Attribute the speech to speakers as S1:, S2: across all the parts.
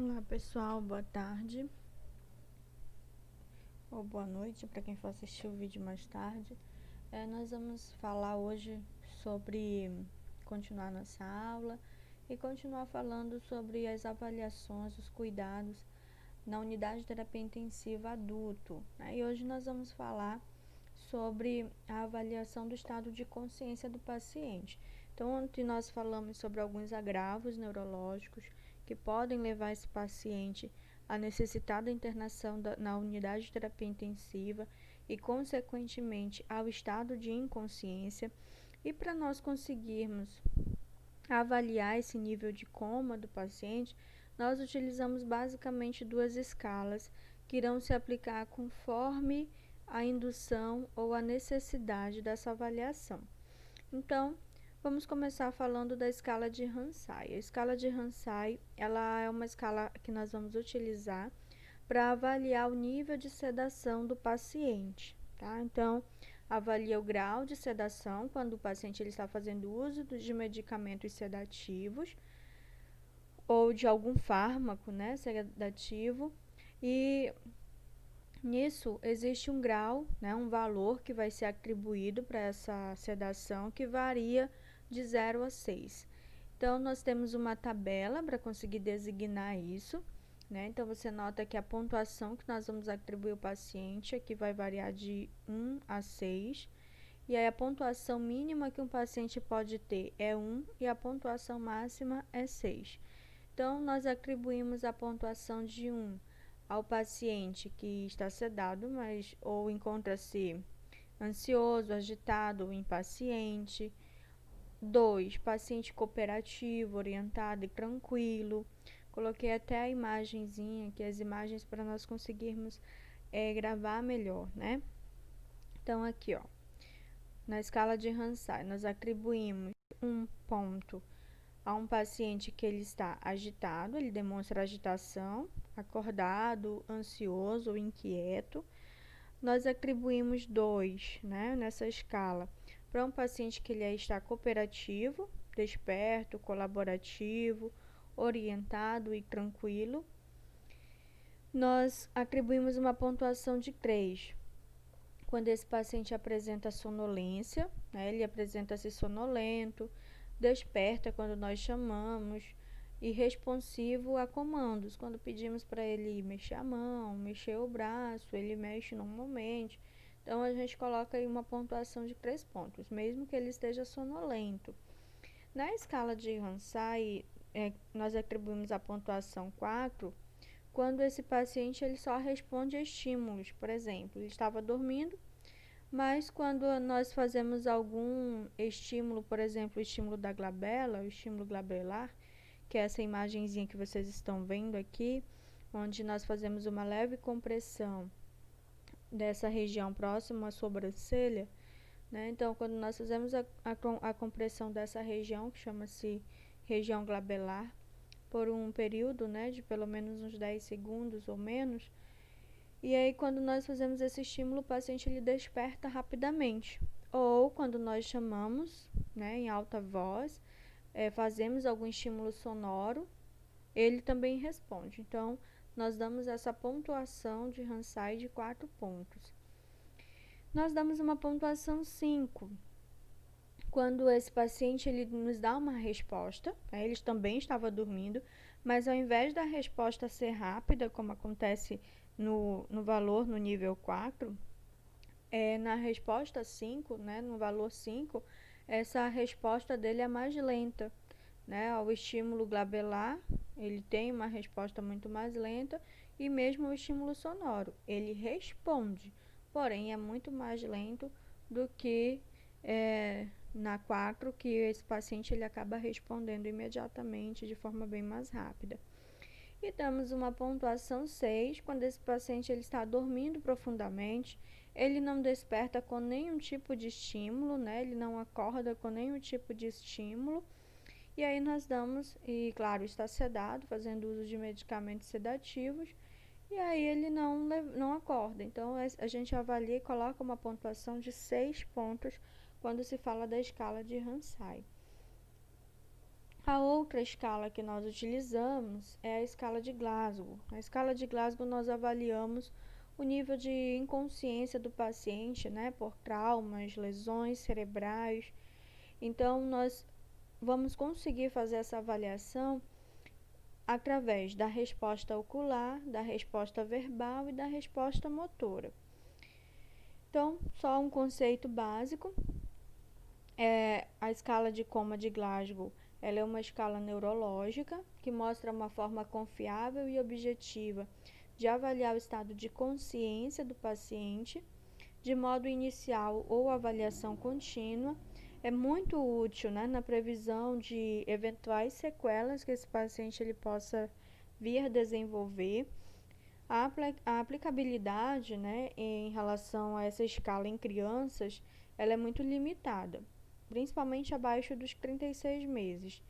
S1: Olá pessoal, boa tarde ou boa noite para quem for assistir o vídeo mais tarde. Nós vamos falar hoje sobre continuar nossa aula e continuar falando sobre as avaliações, os cuidados na unidade de terapia intensiva adulto, né? E hoje nós vamos falar sobre a avaliação do estado de consciência do paciente. Então, ontem nós falamos sobre alguns agravos neurológicos que podem levar esse paciente a necessitar da internação na unidade de terapia intensiva e, consequentemente, ao estado de inconsciência. E para nós conseguirmos avaliar esse nível de coma do paciente, nós utilizamos basicamente duas escalas que irão se aplicar conforme a indução ou a necessidade dessa avaliação. Então, vamos começar falando da escala de Hansai. A escala de Hansai, ela é uma escala que nós vamos utilizar para avaliar o nível de sedação do paciente, tá? Então, avalia o grau de sedação quando o paciente ele está fazendo uso de medicamentos sedativos ou de algum fármaco, né, sedativo, e nisso existe um grau, né, um valor que vai ser atribuído para essa sedação que varia de 0 a 6. Então, nós temos uma tabela para conseguir designar isso, né? Então, você nota que a pontuação que nós vamos atribuir ao paciente aqui vai variar de 1 a 6. E aí, a pontuação mínima que um paciente pode ter é 1 e a pontuação máxima é 6. Então, nós atribuímos a pontuação de 1 ao paciente que está sedado, mas ou encontra-se ansioso, agitado ou impaciente. 2, paciente cooperativo, orientado e tranquilo. Coloquei até a imagenzinha aqui, as imagens para nós conseguirmos gravar melhor, né? Então, aqui, ó, na escala de Hansai, nós atribuímos um ponto a um paciente que ele está agitado, ele demonstra agitação, acordado, ansioso ou inquieto. Nós atribuímos 2, né, nessa escala, para um paciente que ele está cooperativo, desperto, colaborativo, orientado e tranquilo. Nós atribuímos uma pontuação de 3 quando esse paciente apresenta sonolência, né, ele apresenta-se sonolento, desperta quando nós chamamos e responsivo a comandos. Quando pedimos para ele mexer a mão, mexer o braço, ele mexe normalmente. Então, a gente coloca aí uma pontuação de 3 pontos, mesmo que ele esteja sonolento. Na escala de Hansai, nós atribuímos a pontuação 4 quando esse paciente ele só responde a estímulos. Por exemplo, ele estava dormindo, mas quando nós fazemos algum estímulo, por exemplo, o estímulo da glabela, o estímulo glabelar, que é essa imagenzinha que vocês estão vendo aqui, onde nós fazemos uma leve compressão dessa região próxima à sobrancelha, né? Então, quando nós fazemos a compressão dessa região, que chama-se região glabelar, por um período, né, de pelo menos uns 10 segundos ou menos, e aí, quando nós fazemos esse estímulo, o paciente ele desperta rapidamente. Ou quando nós chamamos, né, em alta voz, fazemos algum estímulo sonoro, ele também responde. Então, nós damos essa pontuação de Hansai de 4 pontos. Nós damos uma pontuação 5 quando esse paciente ele nos dá uma resposta, né, ele também estava dormindo, mas ao invés da resposta ser rápida, como acontece no valor no nível 4, na resposta 5, né, no valor 5, essa resposta dele é mais lenta, né, ao estímulo glabelar, ele tem uma resposta muito mais lenta, e mesmo o estímulo sonoro, ele responde, porém é muito mais lento do que na 4, que esse paciente ele acaba respondendo imediatamente de forma bem mais rápida. E damos uma pontuação 6 quando esse paciente ele está dormindo profundamente, ele não desperta com nenhum tipo de estímulo, né? Ele não acorda com nenhum tipo de estímulo. E aí nós damos, e claro, está sedado, fazendo uso de medicamentos sedativos, e aí ele não acorda. Então, a gente avalia e coloca uma pontuação de 6 pontos quando se fala da escala de Hansai. A outra escala que nós utilizamos é a escala de Glasgow. Na escala de Glasgow, nós avaliamos o nível de inconsciência do paciente, né, por traumas, lesões cerebrais. Então, nós vamos conseguir fazer essa avaliação através da resposta ocular, da resposta verbal e da resposta motora. Então, só um conceito básico. A escala de Coma de Glasgow, ela é uma escala neurológica que mostra uma forma confiável e objetiva de avaliar o estado de consciência do paciente, de modo inicial ou avaliação contínua. É muito útil, né, na previsão de eventuais sequelas que esse paciente ele possa vir a desenvolver. A aplicabilidade, né, em relação a essa escala em crianças, ela é muito limitada, principalmente abaixo dos 36 meses.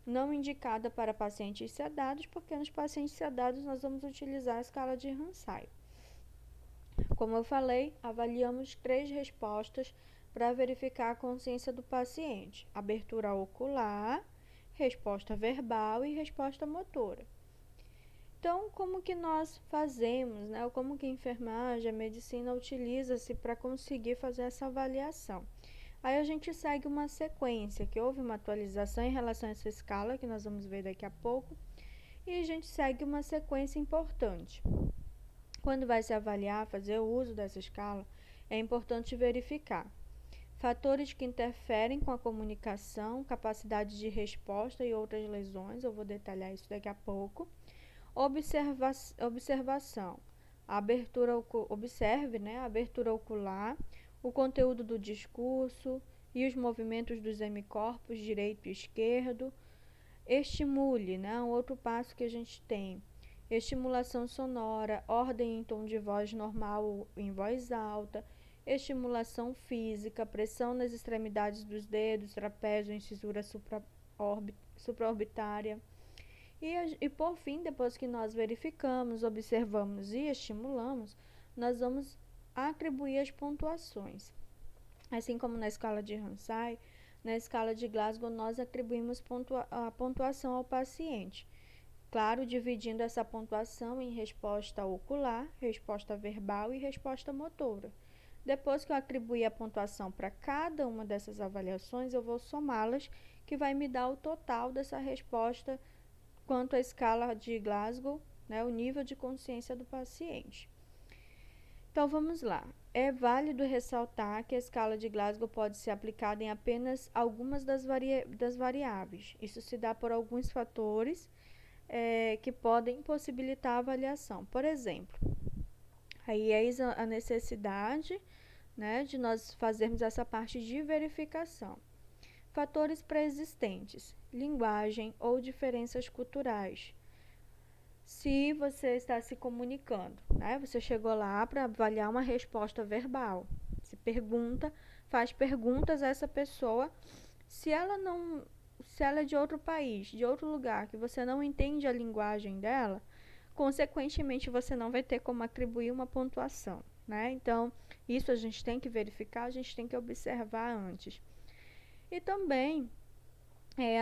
S1: Não indicada para pacientes sedados, porque nos pacientes sedados nós vamos utilizar a escala de Ramsay. Como eu falei, avaliamos 3 respostas para verificar a consciência do paciente: abertura ocular, resposta verbal e resposta motora. Então, como que nós fazemos, né? Ou como que a enfermagem, a medicina utiliza-se para conseguir fazer essa avaliação? Aí a gente segue uma sequência, que houve uma atualização em relação a essa escala, que nós vamos ver daqui a pouco, e a gente segue uma sequência importante. Quando vai se avaliar, fazer o uso dessa escala, é importante verificar fatores que interferem com a comunicação, capacidade de resposta e outras lesões, eu vou detalhar isso daqui a pouco. Observação. Observe, né, a abertura ocular, o conteúdo do discurso e os movimentos dos hemicorpos direito e esquerdo. Estimule, né, um outro passo que a gente tem. Estimulação sonora, ordem em tom de voz normal ou em voz alta. Estimulação física, pressão nas extremidades dos dedos, trapézio, incisura supraorbitária. E por fim, depois que nós verificamos, observamos e estimulamos, nós vamos atribuir as pontuações. Assim como na escala de Ramsay, na escala de Glasgow nós atribuímos a pontuação ao paciente. Claro, dividindo essa pontuação em resposta ocular, resposta verbal e resposta motora. Depois que eu atribuir a pontuação para cada uma dessas avaliações, eu vou somá-las, que vai me dar o total dessa resposta quanto à escala de Glasgow, né, o nível de consciência do paciente. Então vamos lá. É válido ressaltar que a escala de Glasgow pode ser aplicada em apenas algumas das variáveis. Isso se dá por alguns fatores que podem impossibilitar a avaliação. Por exemplo, aí eis a necessidade, né, de nós fazermos essa parte de verificação. Fatores pré-existentes, linguagem ou diferenças culturais. Se você está se comunicando, né? Você chegou lá para avaliar uma resposta verbal. Se pergunta, faz perguntas a essa pessoa. Se ela é de outro país, de outro lugar, que você não entende a linguagem dela, consequentemente você não vai ter como atribuir uma pontuação, né? Então, isso a gente tem que verificar, a gente tem que observar antes. E também,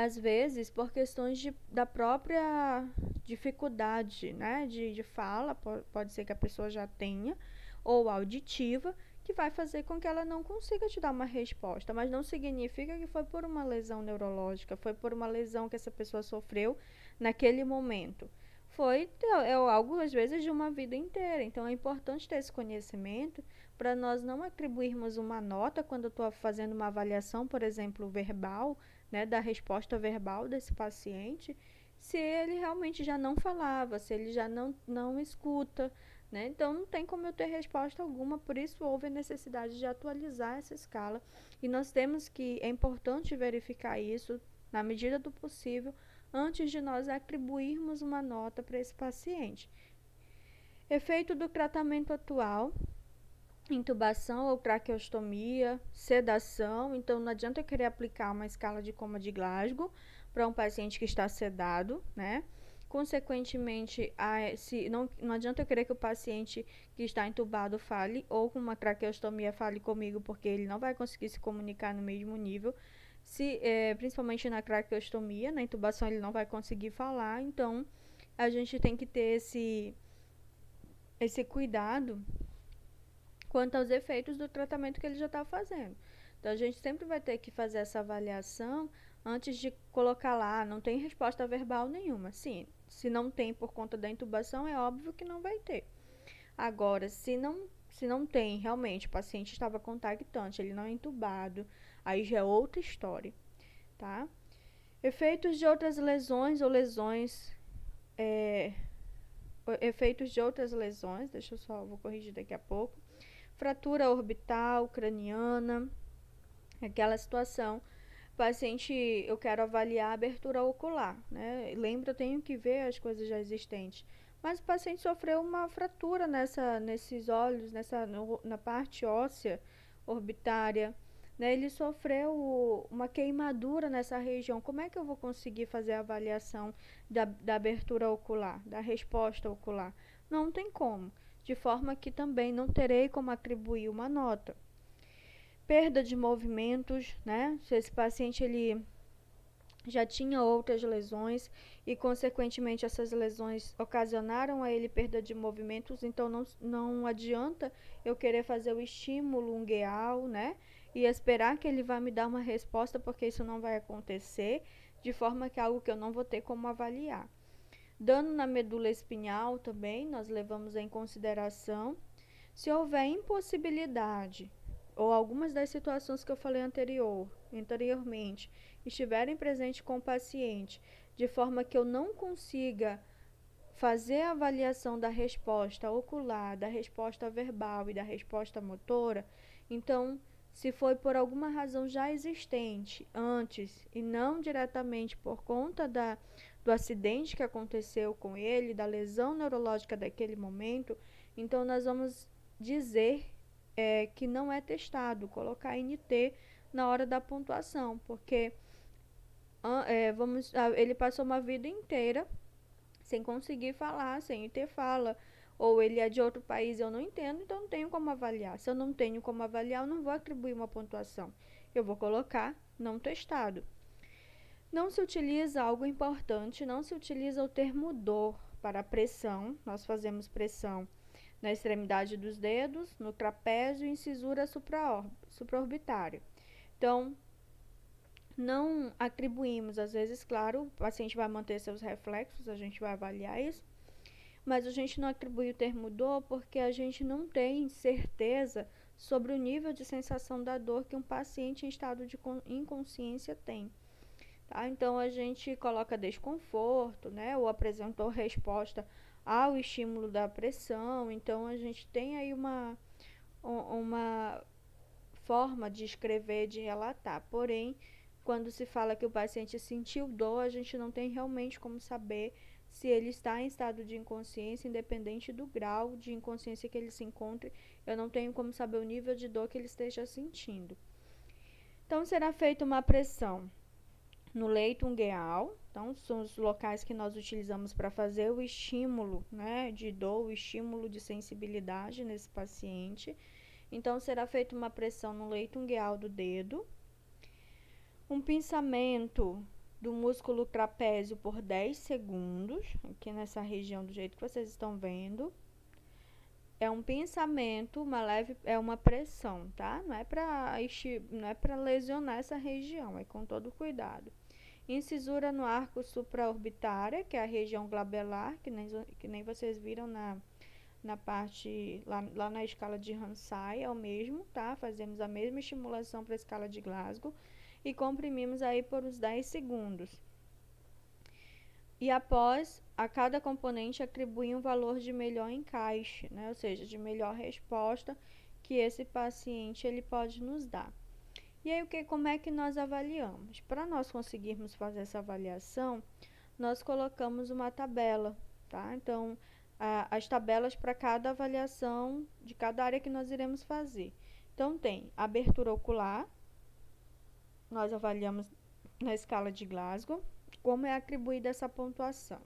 S1: às vezes, por questões da própria dificuldade, né, de fala, pode ser que a pessoa já tenha, ou auditiva, que vai fazer com que ela não consiga te dar uma resposta, mas não significa que foi por uma lesão neurológica, foi por uma lesão que essa pessoa sofreu naquele momento. Foi algo, às vezes, de uma vida inteira. Então, é importante ter esse conhecimento para nós não atribuirmos uma nota quando eu estou fazendo uma avaliação, por exemplo, verbal, né, da resposta verbal desse paciente, se ele realmente já não falava, se ele já não escuta, né? Então, não tem como eu ter resposta alguma, por isso houve a necessidade de atualizar essa escala. E nós temos que, é importante verificar isso, na medida do possível, antes de nós atribuirmos uma nota para esse paciente. Efeito do tratamento atual: intubação ou traqueostomia, sedação. Então, não adianta eu querer aplicar uma escala de Coma de Glasgow para um paciente que está sedado, né? Consequentemente, não adianta eu querer que o paciente que está entubado fale, ou com uma traqueostomia fale comigo, porque ele não vai conseguir se comunicar no mesmo nível. Principalmente na traqueostomia, na intubação ele não vai conseguir falar, então a gente tem que ter esse cuidado quanto aos efeitos do tratamento que ele já está fazendo. Então a gente sempre vai ter que fazer essa avaliação antes de colocar lá, não tem resposta verbal nenhuma. Sim, se não tem por conta da intubação, é óbvio que não vai ter. Agora, se não tem, realmente, o paciente estava contactante, ele não é intubado, aí já é outra história, tá? Efeitos de outras lesões ou lesões, efeitos de outras lesões, vou corrigir daqui a pouco. Fratura orbital, craniana, aquela situação. Paciente, eu quero avaliar a abertura ocular, né? Lembra, eu tenho que ver as coisas já existentes. Mas o paciente sofreu uma fratura nesses olhos, na parte óssea orbitária, né? Ele sofreu uma queimadura nessa região. Como é que eu vou conseguir fazer a avaliação da abertura ocular, da resposta ocular? Não tem como. De forma que também não terei como atribuir uma nota. Perda de movimentos, né? Se esse paciente ele já tinha outras lesões e consequentemente essas lesões ocasionaram a ele perda de movimentos, então não adianta eu querer fazer o estímulo ungueal, né? E esperar que ele vá me dar uma resposta, porque isso não vai acontecer, de forma que é algo que eu não vou ter como avaliar. Dano na medula espinhal também nós levamos em consideração. Se houver impossibilidade ou algumas das situações que eu falei anteriormente estiverem presentes com o paciente, de forma que eu não consiga fazer a avaliação da resposta ocular, da resposta verbal e da resposta motora, então, se foi por alguma razão já existente antes e não diretamente por conta do acidente que aconteceu com ele, da lesão neurológica daquele momento, então nós vamos dizer que não é testado, colocar NT na hora da pontuação, porque ele passou uma vida inteira sem conseguir falar, sem ter fala, ou ele é de outro país e eu não entendo, então não tenho como avaliar. Se eu não tenho como avaliar, eu não vou atribuir uma pontuação. Eu vou colocar não testado. Não se utiliza algo importante, não se utiliza o termo dor para pressão. Nós fazemos pressão na extremidade dos dedos, no trapézio e incisura supraorbitária. Então, não atribuímos, às vezes, claro, o paciente vai manter seus reflexos, a gente vai avaliar isso, mas a gente não atribui o termo dor porque a gente não tem certeza sobre o nível de sensação da dor que um paciente em estado de inconsciência tem. Tá? Então, a gente coloca desconforto, né? Ou apresentou resposta ao estímulo da pressão. Então, a gente tem aí uma forma de escrever, de relatar. Porém, quando se fala que o paciente sentiu dor, a gente não tem realmente como saber se ele está em estado de inconsciência, independente do grau de inconsciência que ele se encontre. Eu não tenho como saber o nível de dor que ele esteja sentindo. Então, será feita uma pressão no leito ungueal. Então, são os locais que nós utilizamos para fazer o estímulo, né, de dor, o estímulo de sensibilidade nesse paciente. Então, será feita uma pressão no leito ungueal do dedo. Um pinçamento do músculo trapézio por 10 segundos, aqui nessa região do jeito que vocês estão vendo. É um pinçamento, é uma pressão, tá? Não é para lesionar essa região, é com todo cuidado. Incisura no arco supraorbitária, que é a região glabelar, que nem vocês viram na parte, lá na escala de Ramsay, é o mesmo, tá? Fazemos a mesma estimulação para a escala de Glasgow e comprimimos aí por uns 10 segundos. E após, a cada componente atribui um valor de melhor encaixe, né? Ou seja, de melhor resposta que esse paciente ele pode nos dar. E aí, como é que nós avaliamos? Para nós conseguirmos fazer essa avaliação, nós colocamos uma tabela, tá? Então, as tabelas para cada avaliação de cada área que nós iremos fazer. Então, tem abertura ocular, nós avaliamos na escala de Glasgow. Como é atribuída essa pontuação?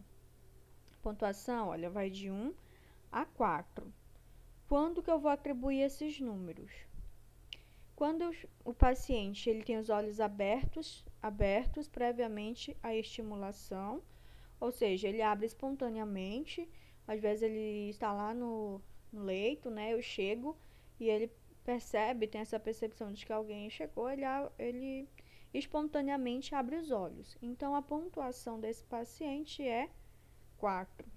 S1: Pontuação, olha, vai de 1 a 4. Quando que eu vou atribuir esses números? Quando o paciente ele tem os olhos abertos previamente à estimulação, ou seja, ele abre espontaneamente, às vezes ele está lá no leito, né? Eu chego e ele percebe, tem essa percepção de que alguém chegou, ele espontaneamente abre os olhos. Então, a pontuação desse paciente é 4.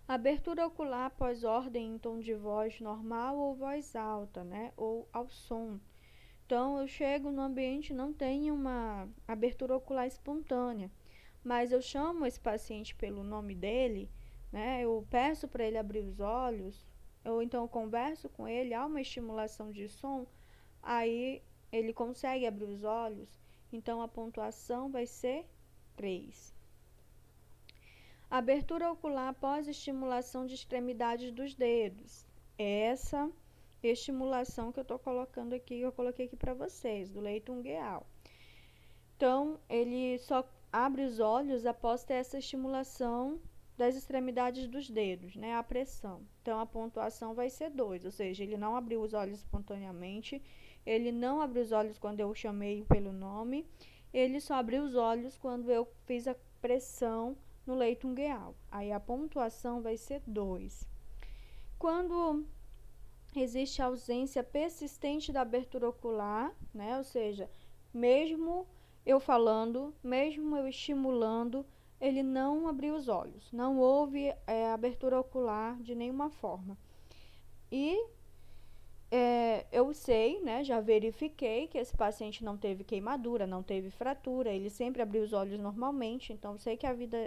S1: Abertura ocular após ordem em tom de voz normal ou voz alta, né? Ou ao som. Então, eu chego no ambiente, não tem uma abertura ocular espontânea, mas eu chamo esse paciente pelo nome dele, né? Eu peço para ele abrir os olhos, ou então eu converso com ele, há uma estimulação de som, aí ele consegue abrir os olhos, então a pontuação vai ser 3. Abertura ocular após estimulação de extremidades dos dedos. Essa estimulação que eu estou colocando aqui, eu coloquei aqui para vocês, do leito ungueal. Então, ele só abre os olhos após ter essa estimulação das extremidades dos dedos, né? A pressão. Então, a pontuação vai ser 2, ou seja, ele não abriu os olhos espontaneamente, ele não abriu os olhos quando eu chamei pelo nome, ele só abriu os olhos quando eu fiz a pressão no leito ungueal. Aí a pontuação vai ser 2. Quando existe ausência persistente da abertura ocular, né? Ou seja, mesmo eu falando, mesmo eu estimulando, ele não abriu os olhos. Não houve abertura ocular de nenhuma forma. E eu sei, né, já verifiquei que esse paciente não teve queimadura, não teve fratura, ele sempre abriu os olhos normalmente, então sei que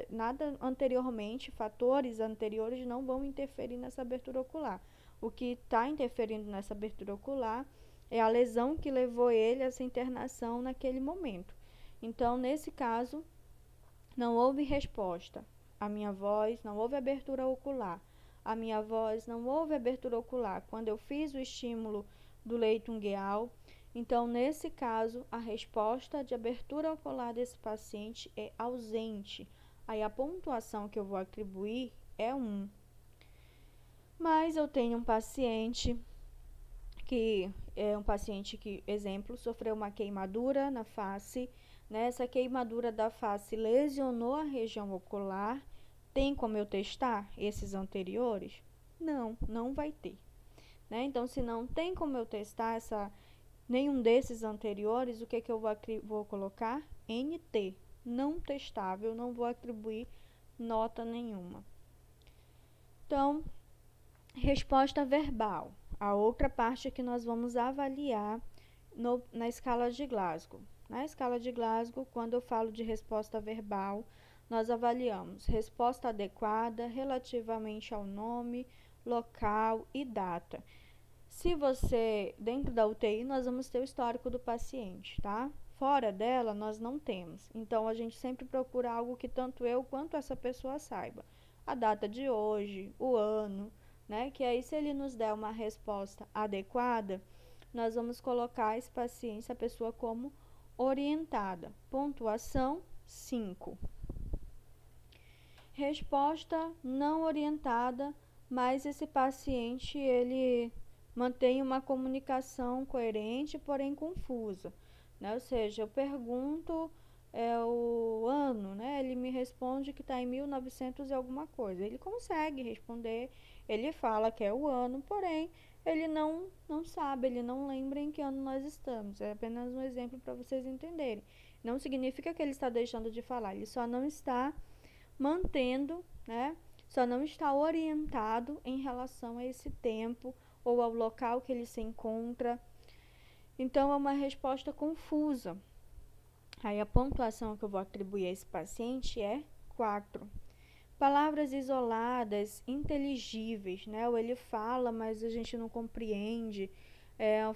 S1: nada anteriormente, fatores anteriores não vão interferir nessa abertura ocular. O que está interferindo nessa abertura ocular é a lesão que levou ele a essa internação naquele momento. Então, nesse caso, não houve resposta à minha voz, não houve abertura ocular. A minha voz não houve abertura ocular quando eu fiz o estímulo do leito ungueal. Então, nesse caso, a resposta de abertura ocular desse paciente é ausente. Aí a pontuação que eu vou atribuir é 1. Mas eu tenho um paciente que exemplo, sofreu uma queimadura na face, né? Essa queimadura da face lesionou a região ocular. Tem como eu testar esses anteriores? Não, não vai ter, né? Então, se não tem como eu testar nenhum desses anteriores, o que eu vou colocar? NT, não testável, não vou atribuir nota nenhuma. Então, resposta verbal, a outra parte que nós vamos avaliar na escala de Glasgow. Na escala de Glasgow, quando eu falo de resposta verbal, nós avaliamos resposta adequada relativamente ao nome, local e data. Se você, dentro da UTI, nós vamos ter o histórico do paciente, tá? Fora dela, nós não temos. Então, a gente sempre procura algo que tanto eu quanto essa pessoa saiba. A data de hoje, o ano, né? Que aí, se ele nos der uma resposta adequada, nós vamos colocar esse paciente, essa pessoa, como orientada. Pontuação 5. Resposta não orientada, mas esse paciente, ele mantém uma comunicação coerente, porém confusa, né? Ou seja, eu pergunto o ano, né? Ele me responde que está em 1900 e alguma coisa. Ele consegue responder, ele fala que é o ano, porém ele não sabe, ele não lembra em que ano nós estamos. É apenas um exemplo para vocês entenderem. Não significa que ele está deixando de falar, ele só não está mantendo, né? Só não está orientado em relação a esse tempo ou ao local que ele se encontra. Então, é uma resposta confusa. Aí, a pontuação que eu vou atribuir a esse paciente é 4. Palavras isoladas, inteligíveis, né? Ou ele fala, mas a gente não compreende. É o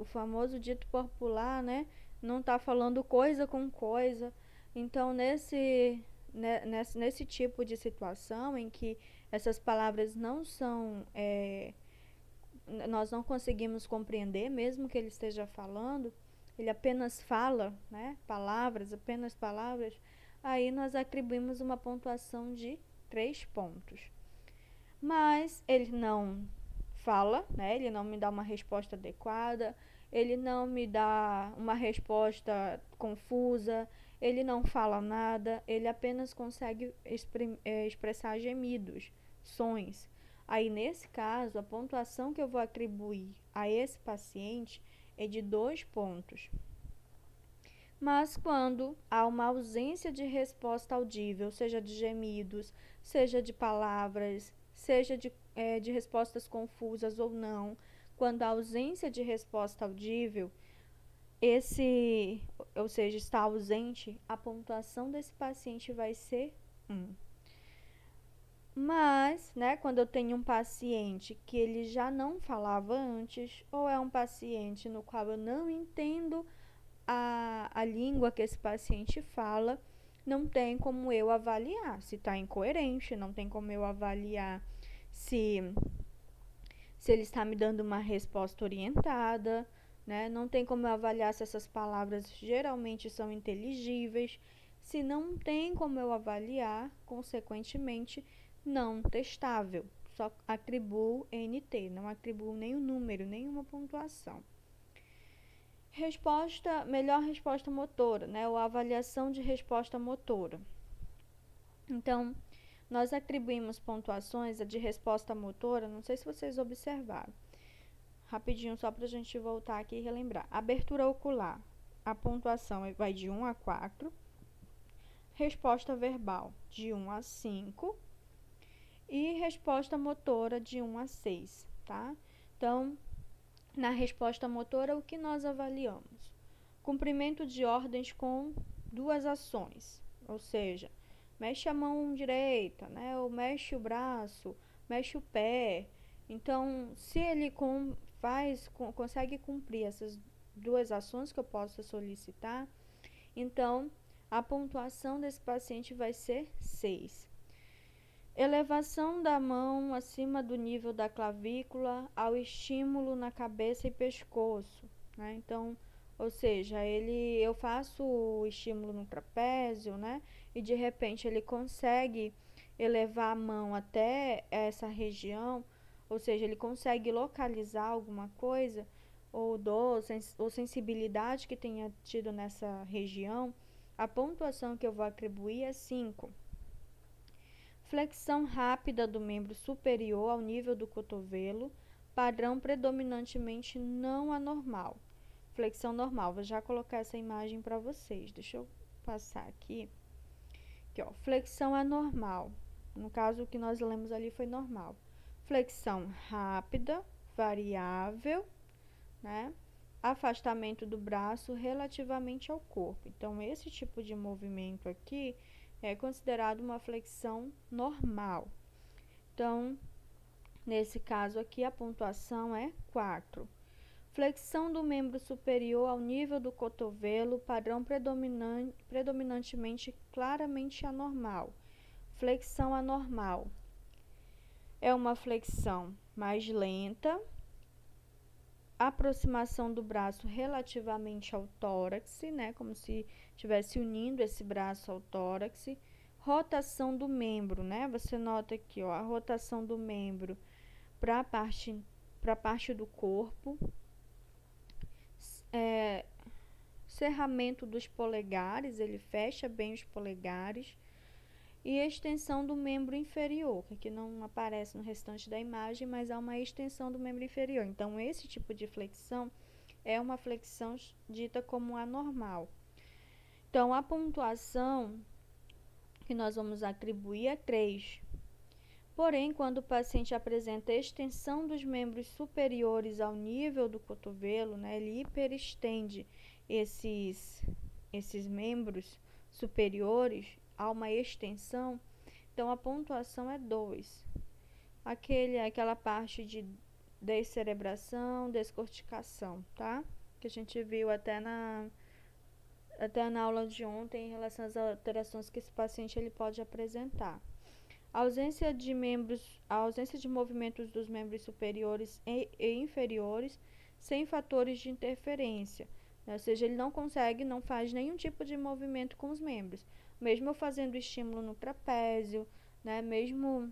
S1: famoso dito popular, né? Não está falando coisa com coisa. Então, nesse tipo de situação em que essas palavras não são, nós não conseguimos compreender, mesmo que ele esteja falando, ele apenas fala, né, apenas palavras, aí nós atribuímos uma pontuação de 3 pontos. Mas ele não fala, né? Ele não me dá uma resposta adequada, ele não me dá uma resposta confusa, ele não fala nada, ele apenas consegue expressar gemidos, sons. Aí, nesse caso, a pontuação que eu vou atribuir a esse paciente é de 2 pontos. Mas quando há uma ausência de resposta audível, seja de gemidos, seja de palavras, seja de respostas confusas ou não, quando há ausência de resposta audível, ou seja, está ausente, a pontuação desse paciente vai ser 1. Mas, né, quando eu tenho um paciente que ele já não falava antes, ou é um paciente no qual eu não entendo a língua que esse paciente fala, não tem como eu avaliar se está incoerente, não tem como eu avaliar se ele está me dando uma resposta orientada, né? Não tem como eu avaliar se essas palavras geralmente são inteligíveis. Se não tem como eu avaliar, consequentemente, não testável. Só atribuo NT, não atribuo nenhum número, nenhuma pontuação. Melhor resposta motora, né? Ou avaliação de resposta motora. Então, nós atribuímos pontuações de resposta motora, não sei se vocês observaram. Rapidinho, só para a gente voltar aqui e relembrar. Abertura ocular, a pontuação vai de 1 a 4. Resposta verbal, de 1 a 5. E resposta motora, de 1 a 6, tá? Então, na resposta motora, o que nós avaliamos? Cumprimento de ordens com 2 ações, ou seja, mexe a mão direita, né? Ou mexe o braço, mexe o pé. Então, se ele consegue cumprir essas 2 ações que eu posso solicitar, então a pontuação desse paciente vai ser 6. Elevação da mão acima do nível da clavícula ao estímulo na cabeça e pescoço, né? Então, ou seja, eu faço o estímulo no trapézio, né? E de repente ele consegue elevar a mão até essa região, ou seja, ele consegue localizar alguma coisa ou dor ou sensibilidade que tenha tido nessa região, a pontuação que eu vou atribuir é 5. Flexão rápida do membro superior ao nível do cotovelo, padrão predominantemente não anormal. Flexão normal, vou já colocar essa imagem para vocês. Deixa eu passar aqui. Aqui, ó, flexão anormal. No caso, o que nós lemos ali foi normal. Flexão rápida, variável, né? Afastamento do braço relativamente ao corpo. Então, esse tipo de movimento aqui é considerado uma flexão normal. Então, nesse caso aqui, a pontuação é 4. Flexão do membro superior ao nível do cotovelo, padrão predominantemente claramente anormal. Flexão anormal. É uma flexão mais lenta, aproximação do braço relativamente ao tórax, né, como se estivesse unindo esse braço ao tórax. Rotação do membro, né, você nota aqui, ó, a rotação do membro para a parte do corpo. Cerramento dos polegares, ele fecha bem os polegares. E extensão do membro inferior, que aqui não aparece no restante da imagem, mas há uma extensão do membro inferior. Então, esse tipo de flexão é uma flexão dita como anormal. Então, a pontuação que nós vamos atribuir é 3. Porém, quando o paciente apresenta extensão dos membros superiores ao nível do cotovelo, né, ele hiperestende esses membros superiores, há uma extensão, então a pontuação é 2. Aquela parte de descerebração, descorticação, tá? Que a gente viu até na aula de ontem em relação às alterações que esse paciente ele pode apresentar. A ausência de movimentos dos membros superiores e inferiores sem fatores de interferência, né? Ou seja, ele não faz nenhum tipo de movimento com os membros. Mesmo eu fazendo estímulo no trapézio, né? Mesmo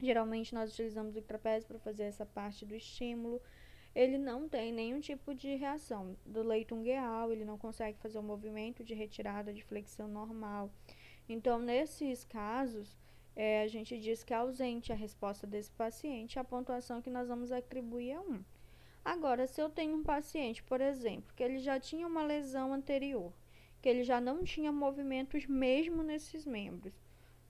S1: Geralmente nós utilizamos o trapézio para fazer essa parte do estímulo. Ele não tem nenhum tipo de reação do leito ungueal, ele não consegue fazer o movimento de retirada de flexão normal. Então, nesses casos, a gente diz que é ausente a resposta desse paciente, a pontuação que nós vamos atribuir é 1. Agora, se eu tenho um paciente, por exemplo, que ele já tinha uma lesão anterior, que ele já não tinha movimentos mesmo nesses membros,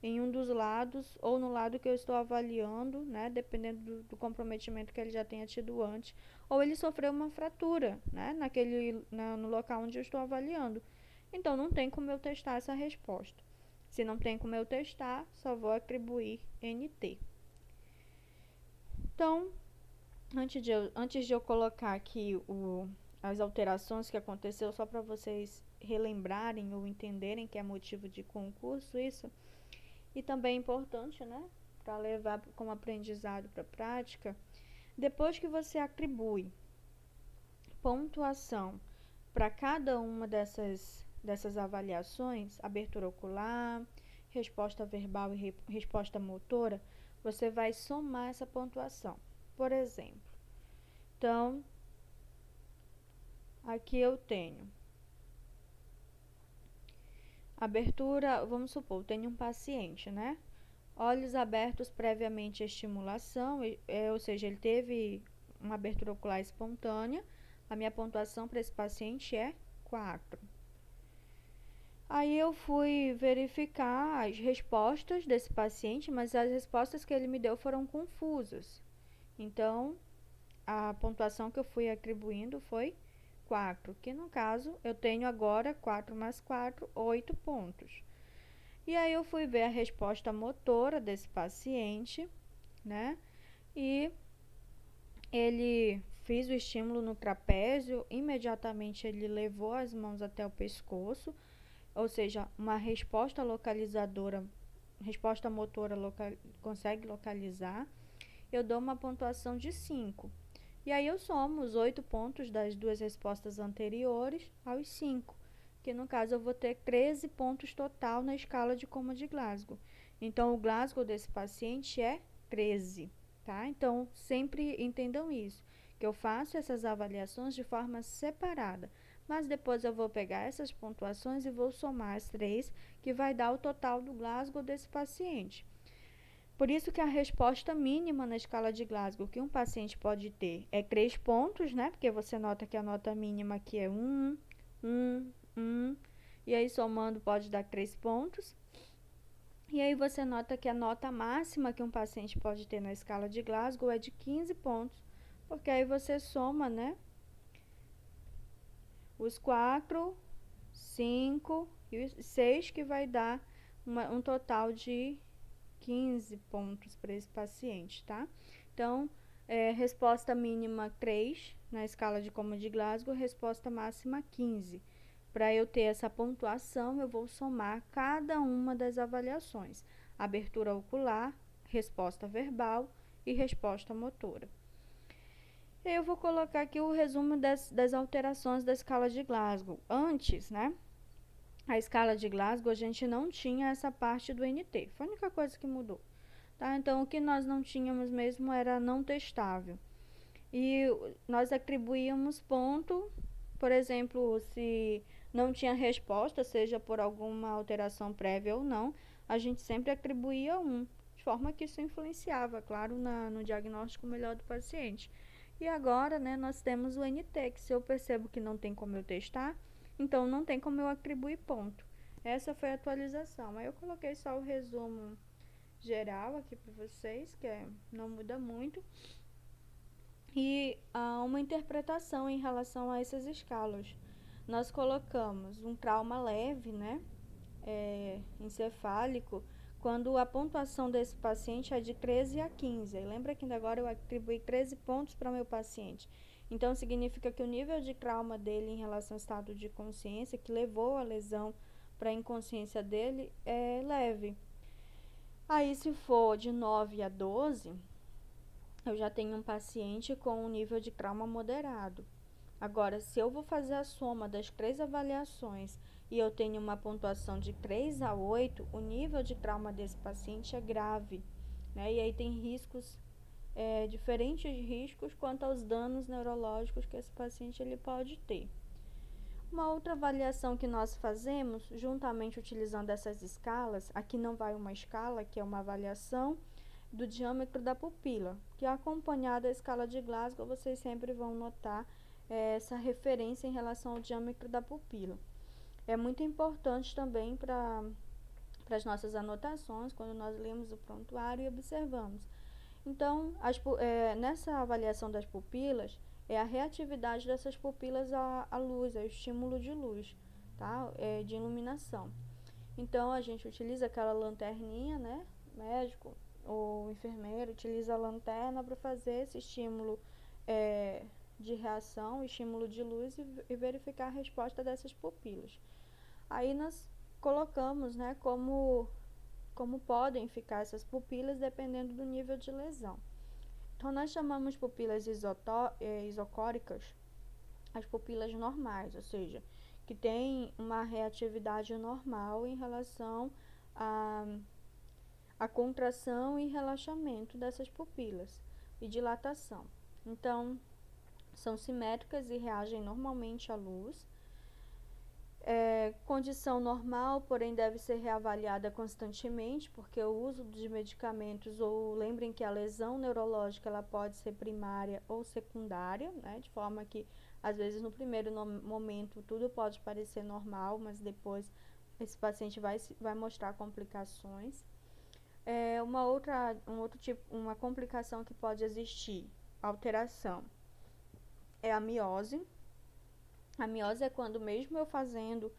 S1: em um dos lados ou no lado que eu estou avaliando, né, dependendo do comprometimento que ele já tenha tido antes, ou ele sofreu uma fratura, né, no local onde eu estou avaliando. Então, não tem como eu testar essa resposta. Se não tem como eu testar, só vou atribuir NT. Então, antes de eu colocar aqui as alterações que aconteceu, só para vocês relembrarem ou entenderem que é motivo de concurso isso, e também é importante, né, para levar como aprendizado para a prática, depois que você atribui pontuação para cada uma dessas avaliações, abertura ocular, resposta verbal e resposta motora, você vai somar essa pontuação. Por exemplo, então, aqui eu tenho abertura, vamos supor, eu tenho um paciente, né? Olhos abertos previamente à estimulação, ou seja, ele teve uma abertura ocular espontânea. A minha pontuação para esse paciente é 4. Aí eu fui verificar as respostas desse paciente, mas as respostas que ele me deu foram confusas. Então, a pontuação que eu fui atribuindo foi 4, que no caso eu tenho agora 4 mais 4, 8 pontos. E aí eu fui ver a resposta motora desse paciente, né? E ele fez o estímulo no trapézio, imediatamente ele levou as mãos até o pescoço, ou seja, uma resposta localizadora, resposta motora consegue localizar. Eu dou uma pontuação de 5. E aí eu somo os 8 pontos das duas respostas anteriores aos 5, que no caso eu vou ter 13 pontos total na escala de coma de Glasgow. Então, o Glasgow desse paciente é 13, tá? Então, sempre entendam isso, que eu faço essas avaliações de forma separada, mas depois eu vou pegar essas pontuações e vou somar as 3, que vai dar o total do Glasgow desse paciente. Por isso que a resposta mínima na escala de Glasgow que um paciente pode ter é 3 pontos, né? Porque você nota que a nota mínima aqui é 1, 1, e aí somando pode dar 3 pontos. E aí você nota que a nota máxima que um paciente pode ter na escala de Glasgow é de 15 pontos, porque aí você soma, né? Os 4, 5 e os 6, que vai dar um total de 15 pontos para esse paciente, tá? Então, resposta mínima 3 na escala de coma de Glasgow, resposta máxima 15. Para eu ter essa pontuação, eu vou somar cada uma das avaliações: abertura ocular, resposta verbal e resposta motora. Eu vou colocar aqui o resumo das alterações da escala de Glasgow. Antes, né? A escala de Glasgow, a gente não tinha essa parte do NT. Foi a única coisa que mudou. Tá? Então, o que nós não tínhamos mesmo era não testável. E nós atribuíamos ponto, por exemplo, se não tinha resposta, seja por alguma alteração prévia ou não, a gente sempre atribuía 1, de forma que isso influenciava, claro, no diagnóstico melhor do paciente. E agora, né, nós temos o NT, que se eu percebo que não tem como eu testar, então não tem como eu atribuir ponto. Essa foi a atualização. Aí eu coloquei só o resumo geral aqui para vocês, que não muda muito. E uma interpretação em relação a essas escalas. Nós colocamos um trauma leve, né, encefálico, quando a pontuação desse paciente é de 13 a 15. Lembra que ainda agora eu atribuí 13 pontos para o meu paciente. Então, significa que o nível de trauma dele em relação ao estado de consciência, que levou a lesão para a inconsciência dele, é leve. Aí, se for de 9 a 12, eu já tenho um paciente com um nível de trauma moderado. Agora, se eu vou fazer a soma das 3 avaliações e eu tenho uma pontuação de 3 a 8, o nível de trauma desse paciente é grave. né? E aí tem riscos, diferentes riscos quanto aos danos neurológicos que esse paciente ele pode ter. Uma outra avaliação que nós fazemos, juntamente utilizando essas escalas, aqui não vai uma escala, que é uma avaliação do diâmetro da pupila, que acompanhada da escala de Glasgow, vocês sempre vão notar essa referência em relação ao diâmetro da pupila. É muito importante também para as nossas anotações, quando nós lemos o prontuário e observamos. Então, nessa avaliação das pupilas, é a reatividade dessas pupilas à luz, ao estímulo de luz, tá? De iluminação. Então, a gente utiliza aquela lanterninha, né? O médico ou o enfermeiro utiliza a lanterna para fazer esse estímulo de reação, estímulo de luz e verificar a resposta dessas pupilas. Aí nós colocamos, né, como podem ficar essas pupilas dependendo do nível de lesão. Então, nós chamamos pupilas isocóricas as pupilas normais, ou seja, que tem uma reatividade normal em relação à contração e relaxamento dessas pupilas e dilatação. Então, são simétricas e reagem normalmente à luz. Condição normal, porém deve ser reavaliada constantemente, porque o uso de medicamentos, ou lembrem que a lesão neurológica ela pode ser primária ou secundária, né, de forma que às vezes no primeiro momento tudo pode parecer normal, mas depois esse paciente vai mostrar complicações. Uma complicação que pode existir, alteração, é a miose. A miose é quando, mesmo eu fazendo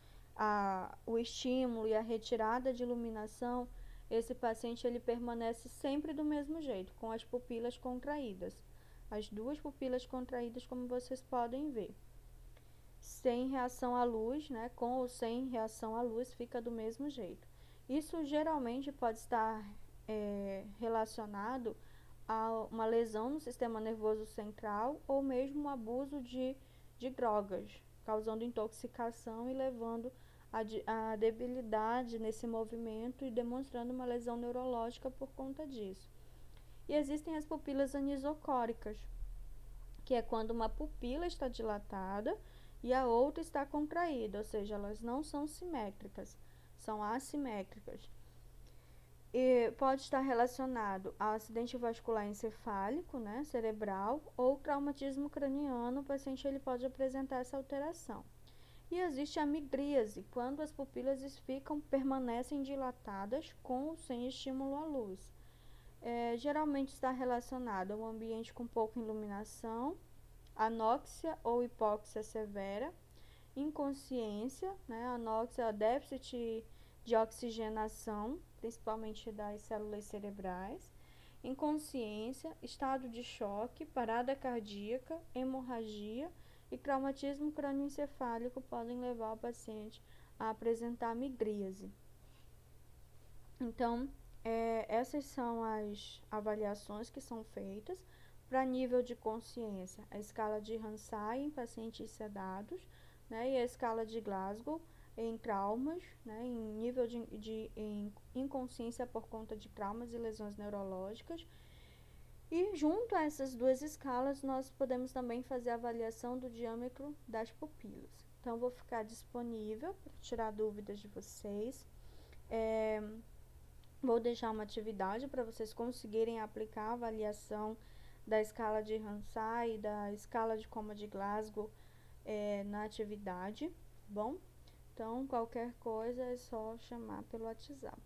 S1: o estímulo e a retirada de iluminação, esse paciente ele permanece sempre do mesmo jeito, com as pupilas contraídas. As duas pupilas contraídas, como vocês podem ver. Sem reação à luz, né? Com ou sem reação à luz, fica do mesmo jeito. Isso geralmente pode estar relacionado a uma lesão no sistema nervoso central ou mesmo um abuso de drogas, causando intoxicação e levando a debilidade nesse movimento e demonstrando uma lesão neurológica por conta disso. E existem as pupilas anisocóricas, que é quando uma pupila está dilatada e a outra está contraída, ou seja, elas não são simétricas, são assimétricas. E pode estar relacionado ao acidente vascular encefálico, né, cerebral, ou traumatismo craniano, o paciente ele pode apresentar essa alteração. E existe a migríase, quando as pupilas permanecem dilatadas com ou sem estímulo à luz. Geralmente está relacionado a um ambiente com pouca iluminação, anóxia ou hipóxia severa, inconsciência, né, anóxia, déficit de oxigenação, principalmente das células cerebrais, inconsciência, estado de choque, parada cardíaca, hemorragia e traumatismo crânioencefálico podem levar o paciente a apresentar migríase. Então, essas são as avaliações que são feitas para nível de consciência. A escala de Ramsay em pacientes sedados, né, e a escala de Glasgow em traumas, né, em nível em inconsciência por conta de traumas e lesões neurológicas. E junto a essas duas escalas, nós podemos também fazer a avaliação do diâmetro das pupilas. Então, vou ficar disponível para tirar dúvidas de vocês. Vou deixar uma atividade para vocês conseguirem aplicar a avaliação da escala de Ramsay e da escala de Coma de Glasgow na atividade, bom? Então, qualquer coisa é só chamar pelo WhatsApp.